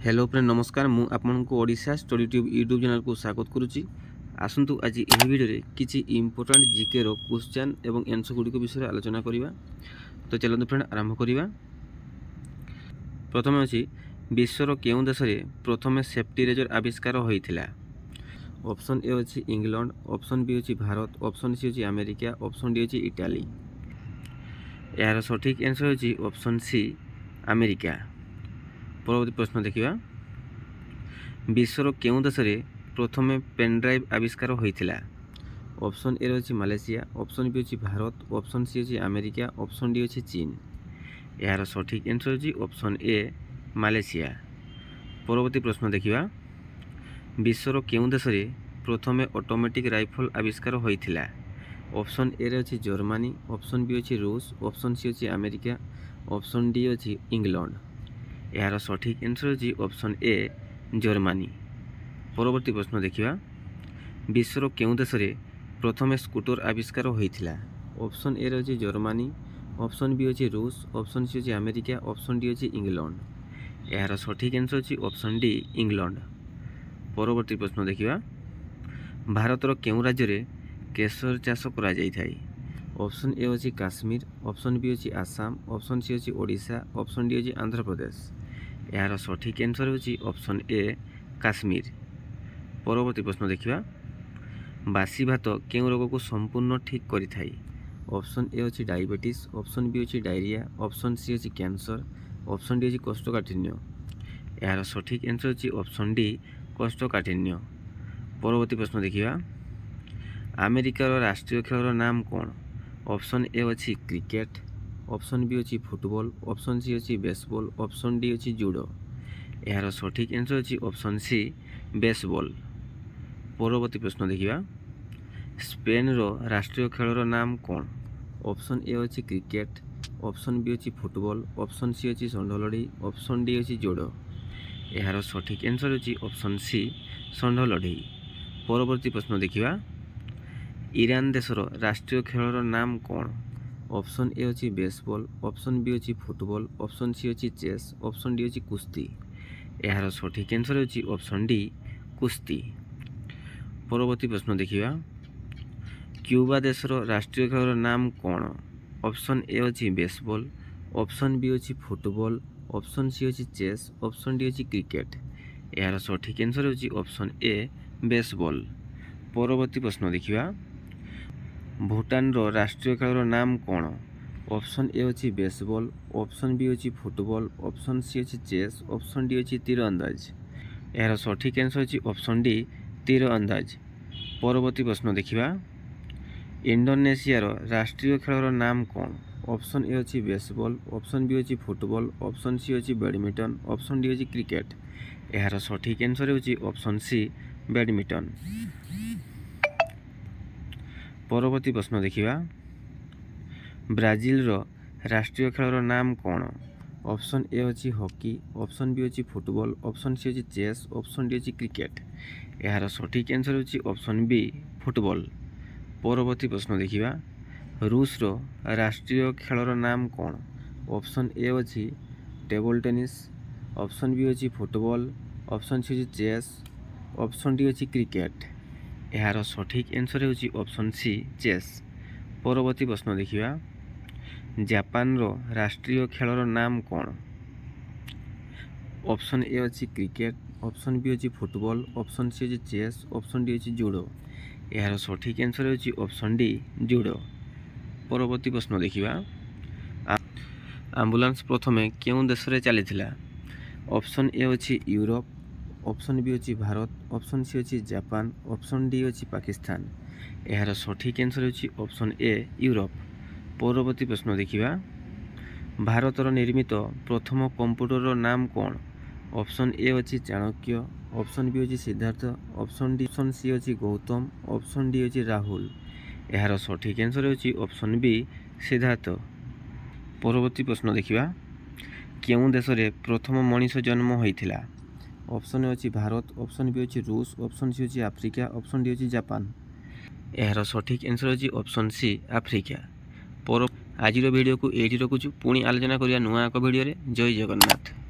Hello friend नमस्कार मु आपनको Odisha study tube YouTube channel को स्वागत करुच्ची। आसतु आज यह वीडियो रे किछि इंपोर्टेंट जीके रो क्वेश्चन एवं आंसर गुडी को विषय आलोचना करिबा। तो चलନ୍ତୁ फ्रेंड आरंभ करिबा। प्रथम अछि विश्वर केउ देश रे प्रथम सेफ्टी रेजर आविष्कार होइथिला। ऑप्शन ए अछि इंग्लैंड, ऑप्शन बी अछि भारत, ऑप्शन सी अछि अमेरिका, ऑप्शन डी अछि इटाली। यार सठिक आंसर अछि ऑप्शन सी अमेरिका। परवर्ती प्रश्न देखिबा। विश्वर केउ देश रे प्रथम पेन ड्राइव आविष्कार होइथिला। ऑप्शन ए अछि मालयसिया, ऑप्शन बी अछि भारत, ऑप्शन सी अछि अमेरिका, ऑप्शन डी अछि चीन। यार सठिक आंसर अछि ऑप्शन ए मालयसिया। परवर्ती प्रश्न देखिबा। विश्वर केउ देश रे प्रथम ऑटोमेटिक राइफल आविष्कार होइथिला। ऑप्शन ए अछि जर्मनी, ऑप्शन बी अछि रूस, ऑप्शन सी अछि अमेरिका, ऑप्शन डी अछि इंग्लैंड। यार सठिक आंसर अछि ऑप्शन ए जर्मनी। परवर्ती प्रश्न देखिबा। विश्वर केउ देश रे प्रथम स्कूटर आविष्कार होइथिला। ऑप्शन ए अछि जर्मनी, ऑप्शन बी अछि रूस, ऑप्शन सी अछि अमेरिका, ऑप्शन डी अछि इंग्लैंड। यार सठिक आंसर अछि ऑप्शन डी इंग्लैंड। परवर्ती प्रश्न देखिबा। भारतर केउ राज्य रे केशर चाष करा जाय थाई। ऑप्शन ए अछि काश्मीर, ऑप्शन बी अछि आसाम, ऑप्शन सी अछि ओडिशा, ऑप्शन डी अछि आंध्र प्रदेश। यार सठिक आंसर अछि ऑप्शन ए काश्मीर। परवर्ती प्रश्न देखिबा। बासी भात केउ रोग को संपूर्ण ठीक करि थाई। ऑप्शन ए अछि डायबिटीज, ऑप्शन बी अछि डायरिया, ऑप्शन सी अछि कैंसर, ऑप्शन डी अछि कोष्ठकाठिन्य। यार सठिक आंसर अछि ऑप्शन डी कोष्ठकाठिन्य। परवर्ती प्रश्न देखिबा। अमेरिकार राष्ट्रीय खेलर नाम कोन। ऑप्शन ए अछि क्रिकेट, ऑप्शन बी अछि फुटबॉल, ऑप्शन सी अछि बेसबॉल, ऑप्शन डी अछि जूडो। यार सठिक आंसर अछि ऑप्शन सी बेसबॉल। परवर्ती प्रश्न देखिबा। स्पेन रो राष्ट्रीय खेलर नाम कोन। ऑप्शन ए अछि क्रिकेट, ऑप्शन बी अछि फुटबॉल, ऑप्शन सी अछि षंढलड़ी, ऑप्शन डी अछि जूडो। यार सठिक आंसर अछि ऑप्शन सी षंढलड़ी। परवर्ती प्रश्न देखिबा। ईरान देशर राष्ट्रीय खेलर नाम कोन। ऑप्शन ए अछि बेसबॉल, ऑप्शन बी अछि फुटबॉल, ऑप्शन सी अछि चेस, ऑप्शन डी अछि कुश्ती। यार सठिक आंसर अछि ऑप्शन डी कुश्ती। परवर्ती प्रश्न देखिबा। क्यूबा देशर राष्ट्रीय खेलर नाम कोन। ऑप्शन ए अछि बेसबॉल, ऑप्शन बी अछि फुटबॉल, ऑप्शन सी अछि चेस, ऑप्शन डी अछि क्रिकेट। यार सठिक आंसर अछि ऑप्शन ए बेसबॉल। परवर्ती प्रश्न देखिबा। भूटान रो राष्ट्रीय खेलर नाम कोन। ऑप्शन ए अछि बेसबॉल, ऑप्शन बी अछि फुटबॉल, ऑप्शन सी अछि चेस, ऑप्शन डी अछि तीरंदाज। यार सठिक आंसर अछि ऑप्शन डी तीरंदाज। परवर्ती प्रश्न देखिबा। इंडोनेशिया रो राष्ट्रीय खेलर नाम कोन। ऑप्शन ए अछि बेसबॉल, ऑप्शन बी अछि फुटबॉल, ऑप्शन सी अछि बैडमिंटन, ऑप्शन डी अछि क्रिकेट। यार सठिक आंसर अछि ऑप्शन सी बैडमिंटन। परवर्ती प्रश्न देखिबा। ब्राजिल रो राष्ट्रीय खेलर नाम कोन। ऑप्शन ए अछि हॉकी, ऑप्शन बी अछि फुटबॉल, ऑप्शन सी अछि चेस, ऑप्शन डी अछि क्रिकेट। यार सठिक आंसर अछि ऑप्शन बी फुटबॉल। परवर्ती प्रश्न देखिबा। रूस रो राष्ट्रीय खेलर नाम कोन। ऑप्शन ए अछि टेबल टेनिस, ऑप्शन बी अछि फुटबॉल, ऑप्शन सी अछि चेस, ऑप्शन डी अछि क्रिकेट। यार सठिक आंसर अछि ऑप्शन सी चेस। परवर्ती प्रश्न देखिबा। जापान रो राष्ट्रीय खेलर नाम कोन। ऑप्शन ए अछि क्रिकेट, ऑप्शन बी अछि फुटबॉल, ऑप्शन सी अछि चेस, ऑप्शन डी अछि जूडो। यार सठिक आंसर अछि ऑप्शन डी जूडो। परवर्ती प्रश्न देखिबा। एम्बुलेंस प्रथमे केउ देश रे चलीथिला। ऑप्शन ए अछि यूरोप, ऑप्शन बी अछि भारत, ऑप्शन सी अछि जापान, ऑप्शन डी अछि पाकिस्तान। यार सठिक आंसर अछि ऑप्शन ए यूरोप। परवर्ती प्रश्न देखिबा। भारतर निर्मित प्रथम कंप्यूटर नाम कोन। ऑप्शन ए अछि चाणक्य, ऑप्शन बी अछि सिद्धार्थ, ऑप्शन सी अछि गौतम, ऑप्शन डी अछि राहुल। यार सठिक आंसर अछि ऑप्शन बी सिद्धार्थ। परवर्ती प्रश्न देखिबा। केउ देश रे प्रथम मनीष जन्म होइथिला। ऑप्शन ए अछि भारत, ऑप्शन बी अछि रूस, ऑप्शन सी अछि आफ्रिका, ऑप्शन डी अछि जापान। यार सठिक आंसर अछि ऑप्शन सी आफ्रिका। आज वीडियो को एठी रखुछु, पुणी आलोचना करिया नुआ एक वीडियो रे। जय जगन्नाथ।